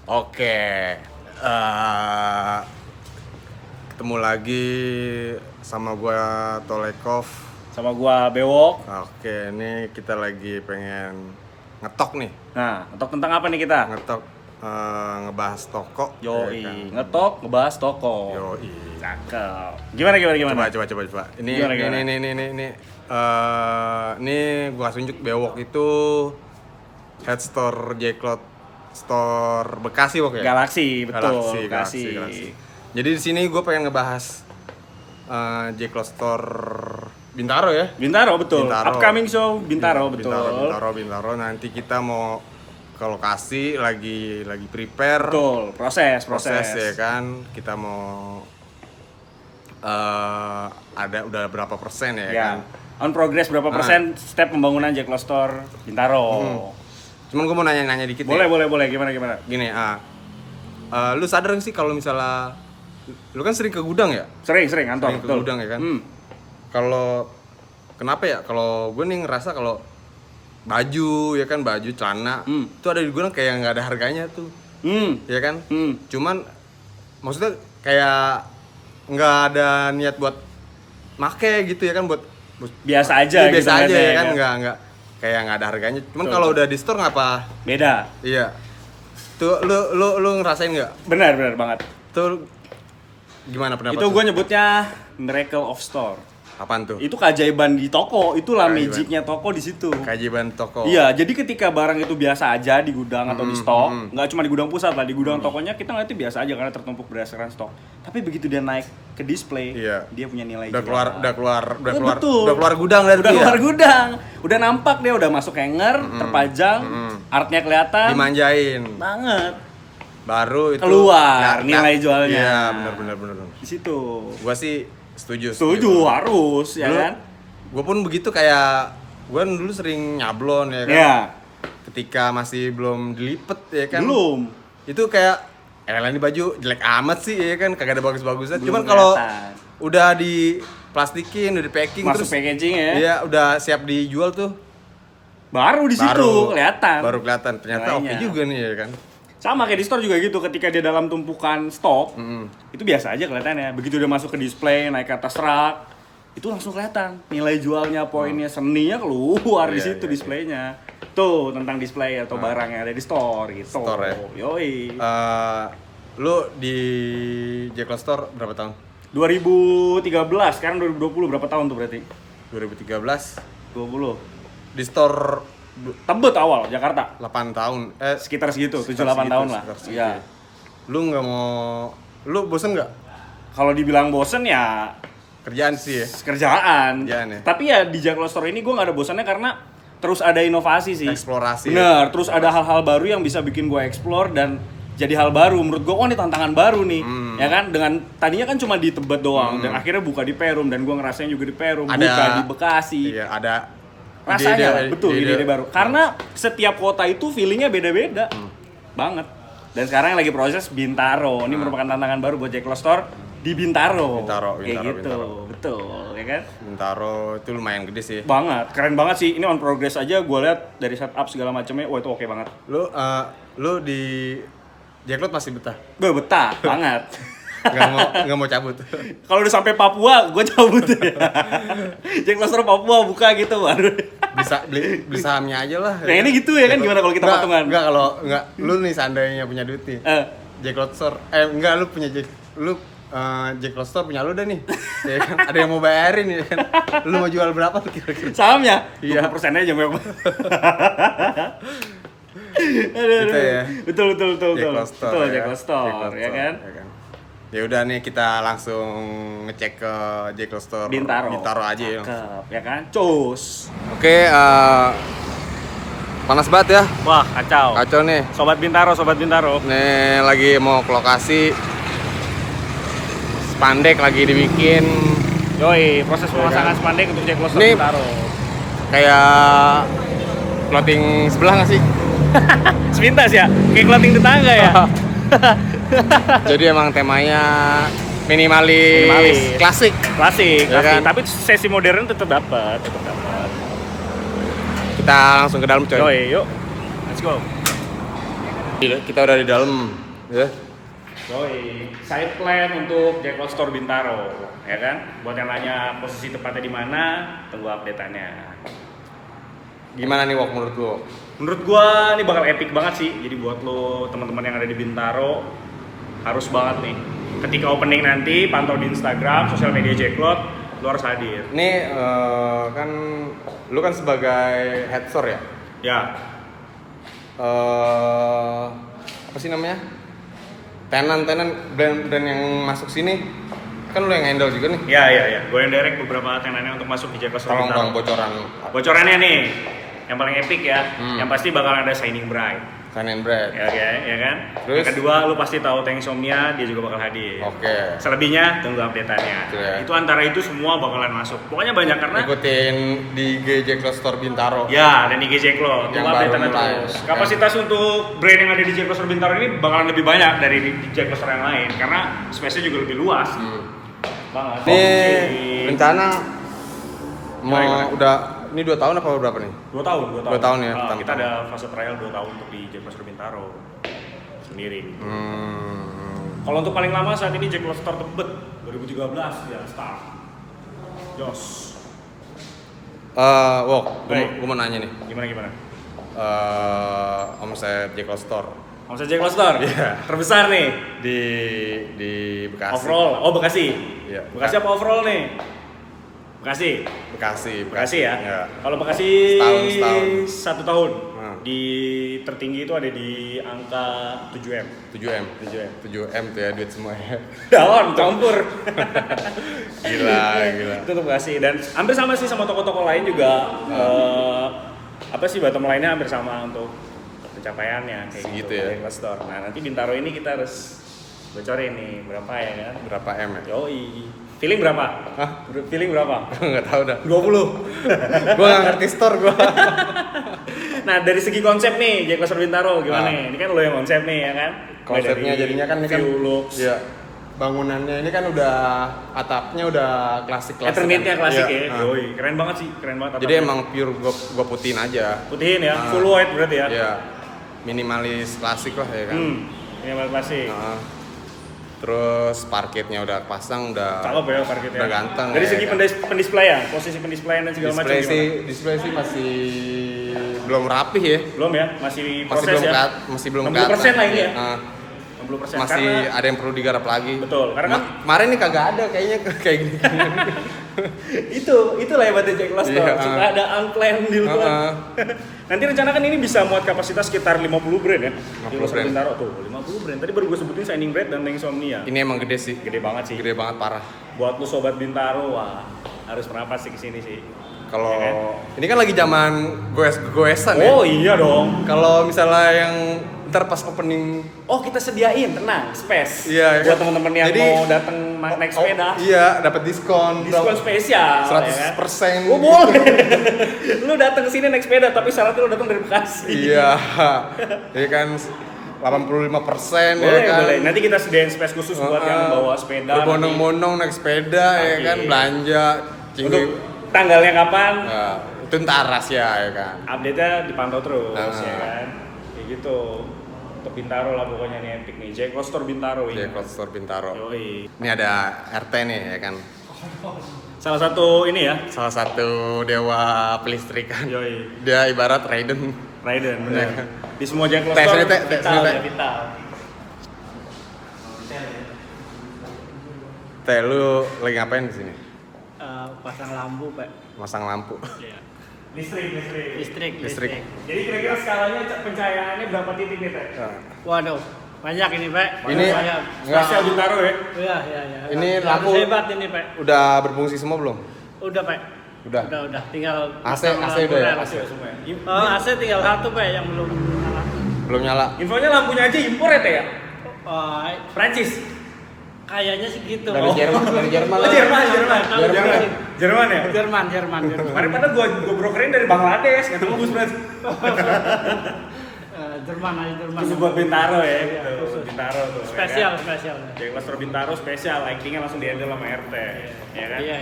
Oke, eh, ketemu lagi sama gua Tolekov. Sama gua Bewok. Oke, ini kita lagi pengen ngetok nih. Nah, ngetok tentang apa nih kita? Ngetok ngebahas toko. Yoi, ya kan? ngetok ngebahas toko. Yoi. Cakep. Gimana? Coba. Ini Gimana? ini gua kasih unjuk Bewok itu head store J-Cloud store Bekasi Wok ya? Galaxy, betul. Galaxy. Jadi di sini gue pengen ngebahas J-Cloud store Bintaro ya. Bintaro, betul. Bintaro. Upcoming show Bintaro, betul. Bintaro. Nanti kita mau ke lokasi lagi prepare. Betul, proses. Ya kan. Kita mau udah berapa persen ya kan? On progress berapa persen step pembangunan J-Cloud Store Bintaro. Cuman gue mau nanya dikit. Boleh. Gimana? Gini, lu sadar gak sih kalau misalnya lu kan sering ke gudang ya? Sering kantor, Sering ke betul. gudang ya kan? Kalau kenapa ya? Kalau gue nih ngerasa kalau baju ya kan, baju celana itu ada di gudang kayak nggak ada harganya tuh. Ya kan? Cuman maksudnya kayak nggak ada niat buat make gitu ya kan, buat Biasa aja gitu biasa aja ya kan, kan? nggak kayak nggak ada harganya. Cuman kalau udah di store ngapa? Beda. Iya. Tuh lu ngerasain nggak? Benar banget. Tuh gimana pendapat? Itu gue nyebutnya miracle of store. Apaan tuh? Itu keajaiban di toko, itulah Keajaiban. magicnya toko di situ. Keajaiban toko. Iya, jadi ketika barang itu biasa aja di gudang atau di stok, nggak cuma di gudang pusat lah, di gudang tokonya kita ngeliatnya biasa aja karena tertumpuk berdasarkan stok. Tapi begitu dia naik ke display, Iya. dia punya nilai Udah jual. keluar gudang dari Udah dia. keluar gudang, udah nampak dia udah masuk hanger, terpajang, artnya kelihatan. Dimanjain. Banget. Baru itu keluar nilai jualnya. Iya, benar. Di situ. Gua sih setuju. Harus ya kan? Gua pun begitu, kayak gua dulu sering nyablon ya kan. Iya. Ketika masih belum dilipet ya kan. Belum. Itu kayak ini baju jelek amat sih ya kan, kagak ada bagus-bagusnya. Belum Cuman kalau kelihatan. udah di plastikin, udah di packing, Masuk terus packaging ya. iya udah siap dijual tuh. Baru di situ kelihatan. Baru kelihatan ternyata oke nilainya. juga nih ya kan. Sama kayak di store juga gitu, ketika dia dalam tumpukan stok, itu biasa aja kelihatannya. Begitu dia masuk ke display, naik ke atas rak, itu langsung kelihatan nilai jualnya, poinnya, seninya keluar di Iya, situ iya. displaynya. Tuh tentang display atau barang yang ada di store gitu. Store ya. Yoi. Lu di J-Cloud Store berapa tahun? 2013, sekarang 2020 berapa tahun tuh berarti? 2013 20. di store Tebet awal Jakarta. 8 tahun. Sekitar segitu, Sekitar 7-8 tahun lah. sekitar segitu Iya. ya. Lu bosen nggak? Kalau dibilang bosen ya Kerjaan sih ya. kerjaan. Kerjaan ya. Tapi ya di J-Cloud Store ini gue nggak ada bosannya karena terus ada inovasi sih. Eksplorasi. Bener, terus ada hal-hal baru yang bisa bikin gue explore dan jadi hal baru. Menurut gue, ini tantangan baru nih. Ya kan, dengan tadinya kan cuma di Tebet doang dan akhirnya buka di Perum dan gue ngerasain juga di Perum, buka di Bekasi. Iya, ada Rasanya betul ide-ide baru. Hmm. Karena setiap kota itu feelingnya beda-beda. Banget. Dan sekarang yang lagi proses Bintaro. Ini merupakan tantangan baru buat J-Cloud Store di Bintaro. Kayak gitu. Bintaro. Betul, ya kan? Bintaro itu lumayan gede sih. Banget, keren banget sih. Ini on progress aja gue lihat dari setup segala macamnya. Wah, itu oke banget. Lu di J-Cloud masih betah? Gue betah banget. Nggak mau cabut. Kalau udah sampai Papua, gue cabut ya. J-Cloud Store Papua buka gitu baru. Bisa beli sahamnya aja lah. Nah, ini gitu ya kan, gimana kalau kita patungan? Enggak, kalau enggak lu nih seandainya punya duit nih. J-Cloud Store enggak, lu punya J-Cloud Store punya lu dah nih. Ya kan? Ada yang mau bayarin ya kan. Lu mau jual berapa tuh kira-kira? Sahamnya? Iya. 20% aja banyak. Gitu ya. Betul. J-Cloud Store. Betul, ya J-Cloud Store, ya kan? Ya udah nih, kita langsung ngecek ke J-Cloud Store Bintaro aja ya. Cakep, ya kan? Cus. Oke, panas banget ya. Wah, kacau. Kacau nih. Sobat Bintaro. Nih lagi mau ke lokasi. Spandek lagi dibikin. Yoi, proses pemasangan spandek untuk J-Cloud Store Ini- Bintaro. Kayak clothing sebelah nggak sih? Sepintas ya? Kayak clothing tetangga ya? Jadi emang temanya minimalis. Klasik. Klasik, Ya kan? tapi sesi modern tetap dapat. Kita langsung ke dalam coy. Yoi, yuk. Let's go. Kita udah di dalam, ya. Yoi, side plan untuk Jack Lot Store Bintaro, ya kan? Buat yang nanya posisi tepatnya di mana, tunggu update-annya. Gimana nih Wok menurut lo? Menurut gua ini bakal epic banget sih. Jadi buat lo teman-teman yang ada di Bintaro harus banget nih. Ketika opening nanti pantau di Instagram, sosial media Jack Lot, lo harus hadir. Ini kan lu kan sebagai head store ya? Ya, Apa sih namanya? Tenan brand yang masuk sini kan lu yang handle juga nih. ya. Gue yang direct beberapa tenannya untuk masuk di Jack Lot Store Tolong Bintaro. dong bocoran. Bocorannya nih, yang paling epic ya, yang pasti bakal ada signing bride. Signing brand. Ya kan? Terus? Yang kedua, lu pasti tahu Tank Insomnia, dia juga bakal hadir. Oke. Selebihnya tunggu update-annya. Gitu ya. Itu antara itu semua bakalan masuk. Pokoknya banyak karena Ikutin di IG Jack Lot Store Bintaro. ya, dan IG Jack Lot, Yang tunggu baru update-annya mulai. terus. Kapasitas untuk brand yang ada di Jack Lot Store Bintaro ini bakalan lebih banyak dari di Jack Lot Store yang lain karena space-nya juga lebih luas. Banget. Ini Oke. rencana mau Gimana? udah ini 2 tahun apa berapa nih? 2 tahun. 2 tahun ya, Nah, pertama. kita ada fase trial 2 tahun untuk di Jack Lot Store Bintaro sendiri. Kalau untuk paling lama saat ini Jack Lot Store Tebet 2013 ya start. Jos. Wok, Baik. gue mau nanya nih. Gimana? Omset Jack Lot Store Omset Jack Lot Store? Iya. Terbesar nih. di Bekasi. Overall. Oh, Bekasi. Iya. Bekasi apa overall nih? Bekasi. Bekasi Ya. Iya. Kalau Bekasi Setahun. 1 tahun. Hmm. Di tertinggi itu ada di angka 7M. 7M tuh ya duit semua ya. Daun campur. Gila. Itu tuh Bekasi dan hampir sama sih sama toko-toko lain juga. Apa sih bottom line-nya hampir sama untuk pencapaiannya kayak Segitu gitu ya. Jack Lot Store. Nah, nanti Bintaro ini kita harus bocorin nih berapa ya kan? Berapa M ya? Yoi. Feeling berapa? Hah? Feeling berapa? Nggak tahu dah. 20. Gue nggak ngerti store gue. Nah, dari segi konsep nih, Jack Lot Store Bintaro gimana Ah. nih? Ini kan lo yang konsep nih ya kan? Konsepnya Dari jadinya kan ini kan. view, looks, Iya. Bangunannya ini kan udah atapnya udah klasik. Eternitnya klasik Iya. ya. Yoi, keren banget sih, keren banget. Jadi atapnya. emang pure gua putihin aja. putihin ya, Ah. full white berarti ya. Iya. Minimalis klasik lah ya kan. Ini yang klasik. Nah, terus parketnya udah pasang, udah Cakep ya parkirnya. udah ganteng. Dari ya segi kan. pendisplayan, posisi pendisplayan dan segala macam Display sih masih belum rapih ya. belum ya, masih proses ya. Masih belum 60% lah ini ya. Nah, 60%. masih Karena ada yang perlu digarap lagi. betul, karena kan Kemarin nih kagak ada kayaknya kayak gini. itulah hebatnya Jack Lot Store. Iya, Suka ada unplanned di luar. Nanti rencana kan ini bisa muat kapasitas sekitar 50 brand ya. 50 Di Los brand. Bintaro tuh, 50 brand. Tadi baru gue sebutin Shining Brand dan Tank Insomnia. Ini emang gede sih. Gede banget sih. Gede banget parah. Buat lu sobat Bintaro, wah harus merapat sih ke sini sih. Kalau Ya kan? ini kan lagi zaman goesan ya. Oh iya dong. Kalau misalnya yang ntar pas opening Oh kita sediain, tenang, space. Iya, Buat kan? teman-teman yang Jadi- mau datang naik sepeda. iya, dapat diskon. Diskon spesial. 100%. Oh boleh. Lu datang ke sini naik sepeda tapi syaratnya lu datang dari Bekasi. Iya. Iya kan 85% Boleh, ya kan. boleh. Nanti kita sediain space khusus buat yang bawa sepeda. Berbondong-bondong naik sepeda ya Oke. kan, belanja. nanti. Untuk tanggalnya kapan? Nah, itu ntar rahasia ya kan. Update-nya dipantau terus Nah. ya kan. Kayak gitu. Untuk Bintaro lah pokoknya nih epic nih. Jack Lot Store Bintaro ini. Jack Lot Store Bintaro. Yoi. Ini ada RT nih ya kan. Salah satu ini ya. Salah satu dewa pelistrikan. Yoi. Dia ibarat Raiden. Raiden Iya. bener. Di semua Jack Lot Tes Store ini, Teh. Tes vital ini, Teh. ya, vital. Teh lu lagi ngapain di sini? Pasang lampu, Pak. Masang lampu. Iya. Listrik. Listrik. Jadi kira-kira skalanya pencahayaannya berapa titik nih, Teh? Waduh, banyak ini, Pak. Ini banyak. enggak. Spesial Bintaro ya? Iya. Ini Lampu lampu- hebat ini, Pak. Udah berfungsi semua belum? Udah, Pak. Udah. Udah. Tinggal AC pasang AC lampu udah ya? rel. AC. Semua ya? Oh, AC tinggal satu, Pak, yang belum nyala. Belum nyala. Infonya lampunya aja impor ya, Teh ya? Oh, Prancis. kayaknya sih gitu. Dari Jerman. Oh, Jerman. Jerman. Jerman ya? Jerman. Kemarin padahal gua brokerin dari Bangladesh, nggak tembus berarti. Jerman. Khusus buat Bintaro ya, Iya, gitu. khusus. Bintaro tuh. Spesial. Jack Lot Store Bintaro spesial, lightingnya langsung dihandle sama RT, ya kan? Iya.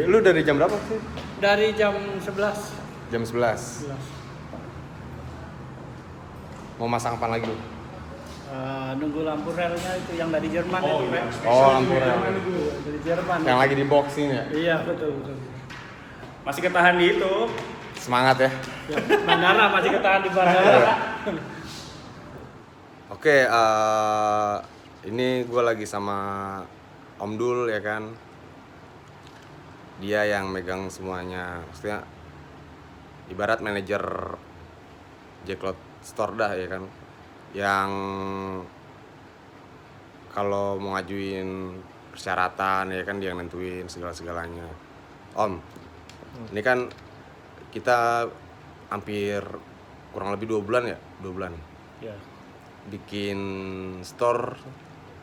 Lu dari jam berapa sih? Dari jam 11. Jam 11. Mau masang apa lagi lu? Nunggu lampu relnya itu yang dari Jerman itu, Pak. Oh, lampu rel. Dari Jerman. Yang lagi di boxing ya. Iya, betul. Masih ketahan di itu. Semangat ya. Ya, bandara masih ketahan di bandara. Oke, ini gue lagi sama Om Dul ya kan. Dia yang megang semuanya. Maksudnya ibarat manajer Jacklot Store dah ya kan. Yang kalau mau ngajuin persyaratan ya kan dia yang nentuin segala-segalanya. Om, ini kan kita hampir kurang lebih 2 bulan ya? 2 bulan. Ya. Bikin store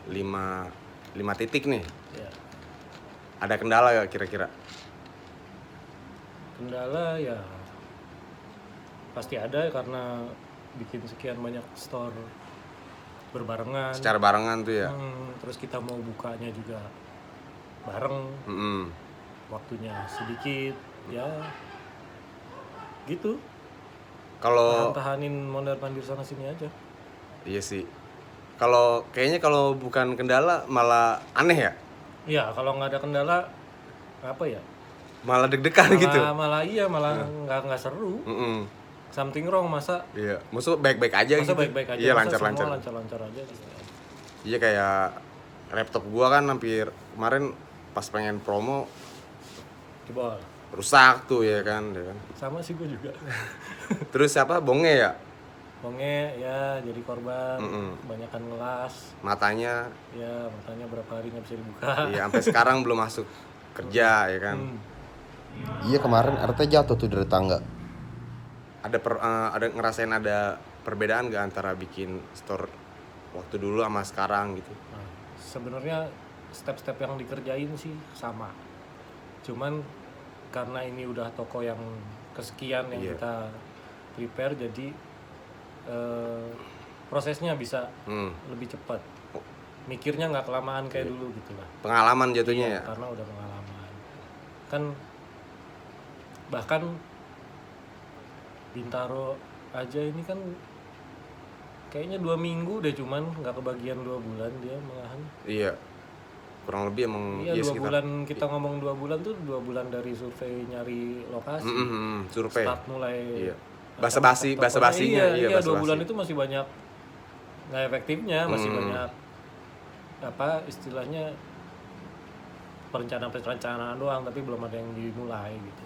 5 titik nih. Ya. Ada kendala gak kira-kira? Kendala ya pasti ada karena bikin sekian banyak store berbarengan. Secara barengan tuh ya? Terus kita mau bukanya juga bareng. Waktunya sedikit, ya gitu. Kalau Tahanin mondar mandir sana sini aja. iya sih. Kayaknya kalau bukan kendala malah aneh ya? Iya, kalau nggak ada kendala apa ya? Malah deg-degan gitu. Malah nggak seru. Something wrong masa? Iya, maksud baik-baik aja Masa gitu. baik-baik aja. Iya, masa lancar-lancar. semua lancar-lancar aja gitu. Iya, kayak laptop gua kan hampir kemarin pas pengen promo Coba. rusak tuh ya kan. Sama sih gue juga. Terus siapa? Bonge ya? Bonge ya jadi korban, kebanyakan ngelas. Matanya Ya matanya berapa hari nggak bisa dibuka. iya sampai sekarang belum masuk kerja ya kan. Iya kemarin RT jatuh tuh dari tangga. Ada ngerasain ada perbedaan gak antara bikin store waktu dulu sama sekarang gitu? Nah, sebenarnya step-step yang dikerjain sih sama. Cuman karena ini udah toko yang kesekian yang kita prepare, jadi prosesnya bisa lebih cepat. Mikirnya nggak kelamaan kayak dulu gitu lah. Pengalaman jatuhnya ya? Karena udah pengalaman. Kan bahkan Bintaro aja ini kan kayaknya 2 minggu deh, cuman nggak kebagian 2 bulan dia malahan. Iya, kurang lebih emang Iya, 2 sekitar bulan kita ngomong 2 bulan tuh 2 bulan dari survei nyari lokasi. survei. Start mulai Iya. Basa-basinya Iya, 2 basa-basi. bulan itu masih banyak nggak efektifnya, masih banyak apa istilahnya perencanaan doang, tapi belum ada yang dimulai gitu.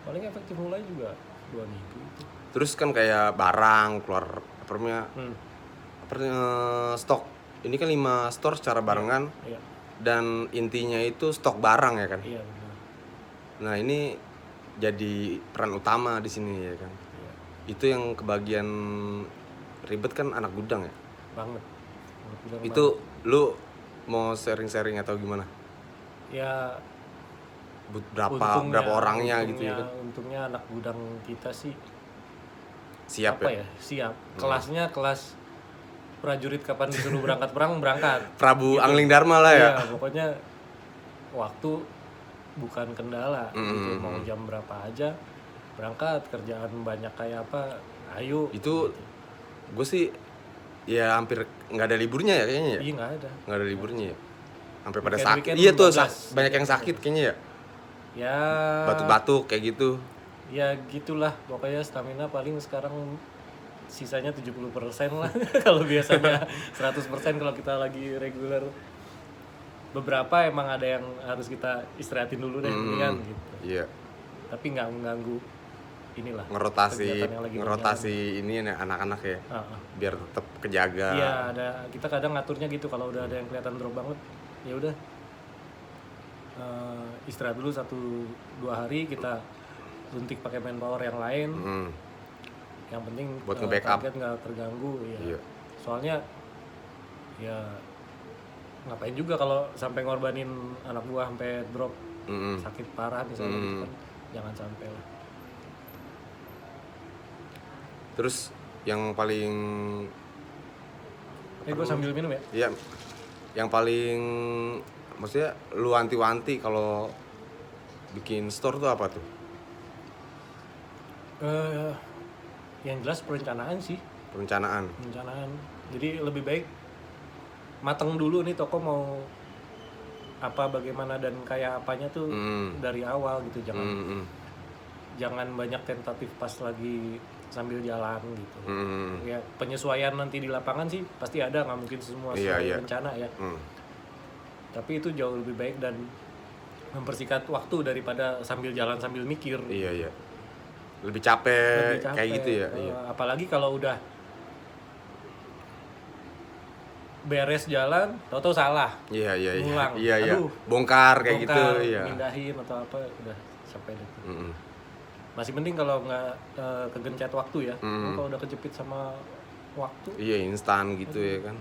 Paling efektif mulai juga 2 minggu itu. Terus kan kayak barang keluar stok. Ini kan 5 store secara barengan. Iya. Dan intinya itu stok barang ya kan. Iya benar. Nah, ini jadi peran utama di sini ya kan. Iya. Itu yang kebagian ribet kan anak gudang ya. Banget. Itu lu mau sharing-sharing atau gimana? Ya Berapa orangnya gitu ya kan? Untungnya anak gudang kita sih Siap apa ya? ya? Siap. Kelasnya kelas prajurit, kapan disuruh berangkat perang berangkat. Prabu Angling Dharma lah ya. Iya, pokoknya waktu bukan kendala. Gitu. Mau jam berapa aja berangkat, kerjaan banyak kayak apa, ayo. Itu gue sih ya hampir nggak ada liburnya ya kayaknya ya. Iya, nggak ada liburnya ya. Sampai pada Weekend-weekend sakit. Iya tuh 14. banyak yang sakit kayaknya ya. Ya Batuk-batuk kayak gitu. ya gitulah, pokoknya stamina paling sekarang sisanya 70% lah. Kalau biasanya 100% kalau kita lagi reguler. Beberapa emang ada yang harus kita istirahatin dulu deh, kan gitu. Iya. Tapi nggak mengganggu inilah Ngerotasi kegiatan yang lagi ini anak-anak ya. berjalan. Biar tetap kejaga. Iya, kita kadang ngaturnya gitu, kalau udah ada yang kelihatan drop banget, ya udah istirahat dulu 1-2 hari, kita suntik pakai manpower yang lain. Yang penting Buat nge-backup. target nggak terganggu ya. Iya. Soalnya ya ngapain juga kalau sampai ngorbanin anak buah sampai drop sakit parah misalnya gitu kan. Jangan sampai lah. Terus yang paling Gue sambil minum ya. Iya. Yang paling maksudnya lu wanti-wanti kalau bikin store tuh apa tuh? Yang jelas perencanaan sih. Perencanaan. Jadi lebih baik mateng dulu nih toko mau apa, bagaimana dan kayak apanya tuh dari awal gitu. Jangan banyak tentatif pas lagi sambil jalan gitu. Ya penyesuaian nanti di lapangan sih pasti ada, nggak mungkin semua sesuai rencana ya. Tapi itu jauh lebih baik dan mempersingkat waktu daripada sambil jalan sambil mikir. Iya. Lebih capek kayak gitu ya. Apalagi kalau udah beres jalan, tahu-tahu salah. Iya. Ngulang. Iya. Aduh, bongkar kayak gitu, iya. Pindahin atau apa, udah sampai deh. Masih penting kalau nggak kegencet waktu ya. Kalau udah kejepit sama waktu. Iya, instan gitu ya kan.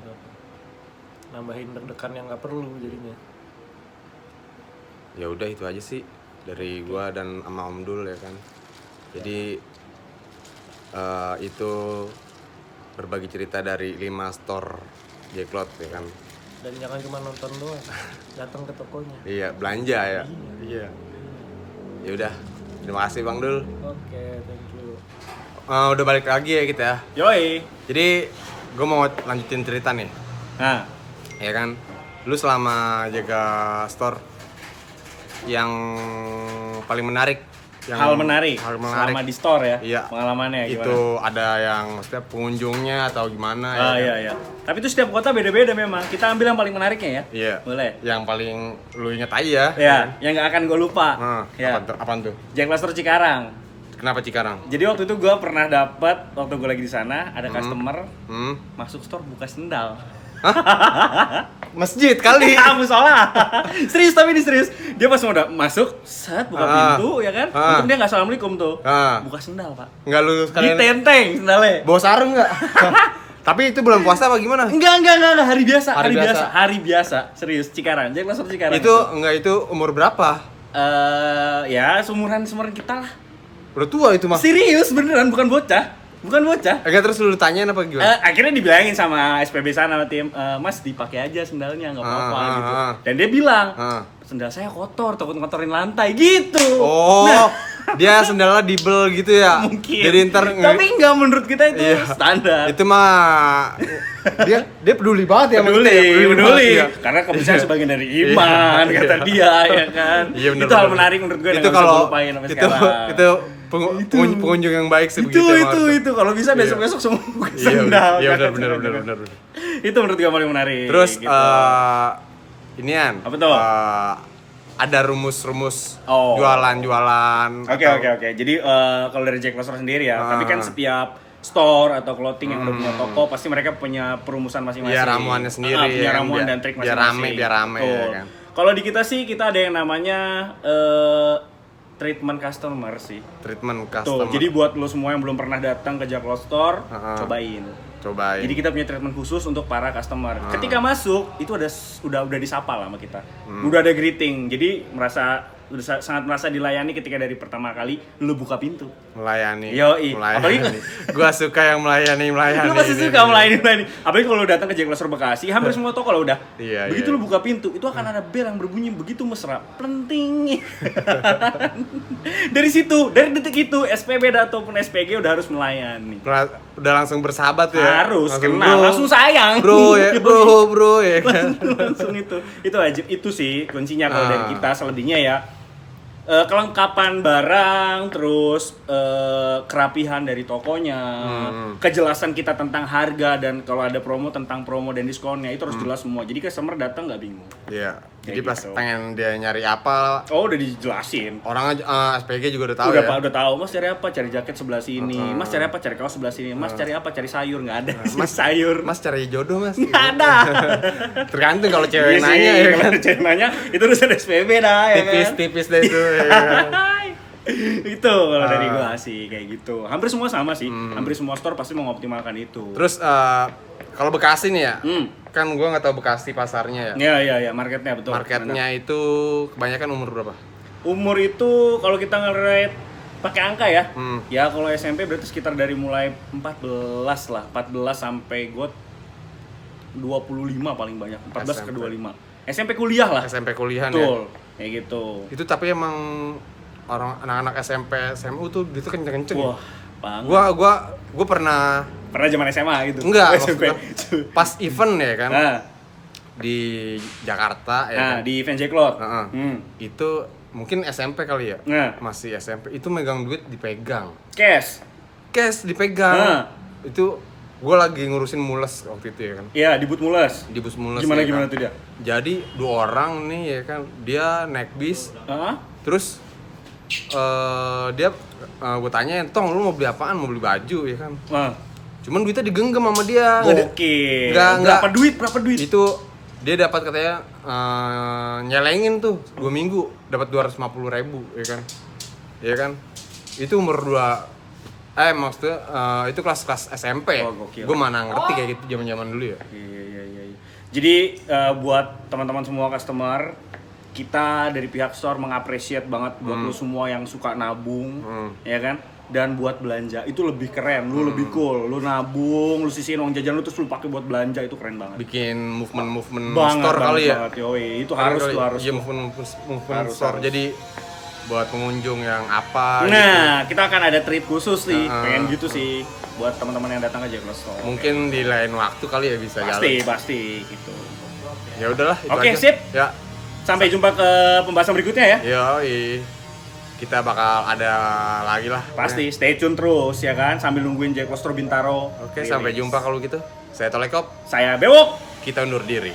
Nambahin deg-degan yang nggak perlu jadinya. Ya udah itu aja sih dari gua dan sama Om Dul ya kan. Jadi itu berbagi cerita dari 5 store Jacklot ya kan. Dan jangan cuma nonton doang, datang ke tokonya. Iya, belanja ya. Iya. Ya udah, terima kasih Bang Dul. Oke, thank you. Udah balik lagi ya kita ya. Yoi. Jadi gue mau lanjutin cerita nih. Nah, Ya kan. Lu selama jaga store yang paling menarik, hal menarik selama di store ya, iya, pengalamannya gimana? Itu ada yang maksudnya pengunjungnya atau gimana ya? Iya. Tapi itu setiap kota beda-beda memang. Kita ambil yang paling menariknya ya. Iya. Boleh. Yang paling lu inget aja ya. Ya, yang nggak akan gue lupa. Ya. Apaan tuh? Jacklot Store Cikarang. Kenapa Cikarang? Jadi waktu itu gue pernah dapat waktu gue lagi di sana ada customer masuk store buka sendal. Masjid kali. Musola. Serius, tapi ini serius. Dia pas mau masuk, set buka pintu ya kan. Untung dia nggak assalamualaikum tuh. Buka sendal pak. Nggak lu sekalian. Ditenteng sendalnya. Bawa sarung nggak? Tapi itu bulan puasa apa gimana? Enggak, hari biasa. Serius, Cikarang. Jacklot Store Cikarang. Itu umur berapa? Ya seumuran kita lah. Udah tua itu mah. Serius beneran, bukan bocah. Terus lu tanyain apa gimana? Akhirnya dibilangin sama SPB sana sama tim, Mas dipakai aja sendalnya, nggak apa-apa gitu. Dan dia bilang, sendal saya kotor, takut ngotorin lantai gitu. Oh, dia sendalnya dibel gitu ya? Mungkin. Jadi ntar tapi enggak, menurut kita itu standar. Itu mah dia peduli banget ya. Peduli. Ya. Karena kebersihan sebagian dari iman, kata dia ya kan. Iya, bener, itu hal menarik menurut gue. Itu kalau lupain sampai sekarang. Itu pengunjung yang baik sih begitu. Itu kalau bisa besok-besok semua buka sendal. Iya benar. Itu menurut gue paling menarik. Terus gitu. Inian. Apa tuh? Ada rumus-rumus Oh. jualan. Oke. Jadi kalau dari Jacklot Store sendiri ya, tapi kan setiap store atau clothing yang udah punya toko pasti mereka punya perumusan masing-masing. Iya, ramuannya sendiri. Punya ya, ramuan dan trik masing-masing. Biar rame ya kan. Kalau di kita sih kita ada yang namanya treatment customer sih. Treatment customer. Tuh, jadi buat lo semua yang belum pernah datang ke Jacklot Store, cobain. Jadi kita punya treatment khusus untuk para customer. Ketika masuk itu udah disapa lah sama kita. Udah ada greeting. Jadi sangat merasa dilayani ketika dari pertama kali lu buka pintu. Melayani. Yoi. Apalagi gua suka yang melayani. Lu pasti suka melayani. Apalagi kalau lu datang ke Jacklot Store Bekasi, hampir semua toko kalau udah. Begitu lu buka pintu, itu akan ada bel yang berbunyi begitu mesra. Plenting. Dari situ, dari detik itu SPB ataupun SPG udah harus melayani. Udah langsung bersahabat ya. Harus kenal, langsung sayang. Bro ya kan. Langsung itu aja, itu sih kuncinya kalau dari kita. Selebihnya ya kelengkapan barang, terus kerapihan dari tokonya, kejelasan kita tentang harga, dan kalau ada promo tentang promo dan diskonnya itu harus jelas semua. Jadi customer datang nggak bingung. Iya. Jadi pas gitu. pengen dia nyari apa, udah dijelasin. Orang SPG juga udah tahu ya. Udah tahu. Mas cari apa? Cari jaket sebelah sini. Mas cari apa? Cari kaos sebelah sini. Mas cari apa? Cari sayur. Nggak ada. Mas sayur. Mas cari jodoh mas. Nggak ada. Tergantung kalau cewek nanya ya kan. Kalau cewek nanya itu urusan SPB dah ya kan. Tipis deh itu. Itu kalau dari gua sih kayak gitu. Hampir semua sama sih. Hampir semua store pasti mengoptimalkan itu. Terus kalau Bekasi nih ya, kan gua nggak tahu Bekasi pasarnya ya. Iya, marketnya betul. Marketnya itu kebanyakan umur berapa? Umur itu kalau kita nge-rate pakai angka ya. Ya kalau SMP berarti sekitar dari mulai 14 lah, 14 sampai gua 25 paling banyak. 14 ke 25. SMP kuliah lah. SMP kuliahan betul, ya. Kayak gitu. Itu tapi emang anak-anak SMP SMU tuh gitu kenceng-kenceng. Wah, banget. Gua pernah Pernah zaman SMA gitu. Enggak, SMP. maksudnya pas event ya kan. Nah, Di Jakarta ya kan. di event J-Cloud. Heeh. Itu mungkin SMP kali ya. Nah. Masih SMP. Itu megang duit dipegang. Cash. Dipegang. Nah. Itu gue lagi ngurusin mules waktu itu ya kan. Iya, di Booth Mules. Di bus mules. Gimana ya kan. tuh dia? Jadi 2 orang nih ya kan. Dia naik bis. Heeh. Terus dia gue tanyain, "Tong, lu mau beli apaan? Mau beli baju ya kan?" Nah. Cuman duitnya digenggam sama dia. Oke. Nggak. Berapa duit? Itu dia dapat katanya nyelengin tuh 2 minggu dapat 250.000 ya kan. Ya kan? Itu umur 2 maksudnya itu kelas SMP. Oh, gokil. Gue mana ngerti kayak gitu zaman-zaman dulu ya. Iya. Jadi buat teman-teman semua customer, kita dari pihak store mengapresiasi banget buat lu semua yang suka nabung, ya kan? Dan buat belanja itu lebih keren, lu lebih cool, lu nabung, lu sisihin uang jajan lu terus lu pakai buat belanja, itu keren banget. Bikin movement Banget, store kali ya. banget, yoi. Itu harus tuh, harus. Iya, tuh. movement Harus, store. harus. Jadi buat pengunjung yang apa gitu. Nah, kita akan ada treat khusus nih, pengen gitu Gitu. sih buat teman-teman yang datang ke J-Cloud Store. Mungkin di lain waktu kali ya bisa Pasti gitu. Ya udahlah itu Oke, aja. sip. Ya. Sampai jumpa ke pembahasan berikutnya ya. Yoi. Kita bakal ada lagi lah. Pasti, stay tune terus ya kan, sambil nungguin J-Cloud Store Bintaro. Oke, sampai jumpa kalau gitu. Saya Tolekop, Saya Bewok. kita undur diri.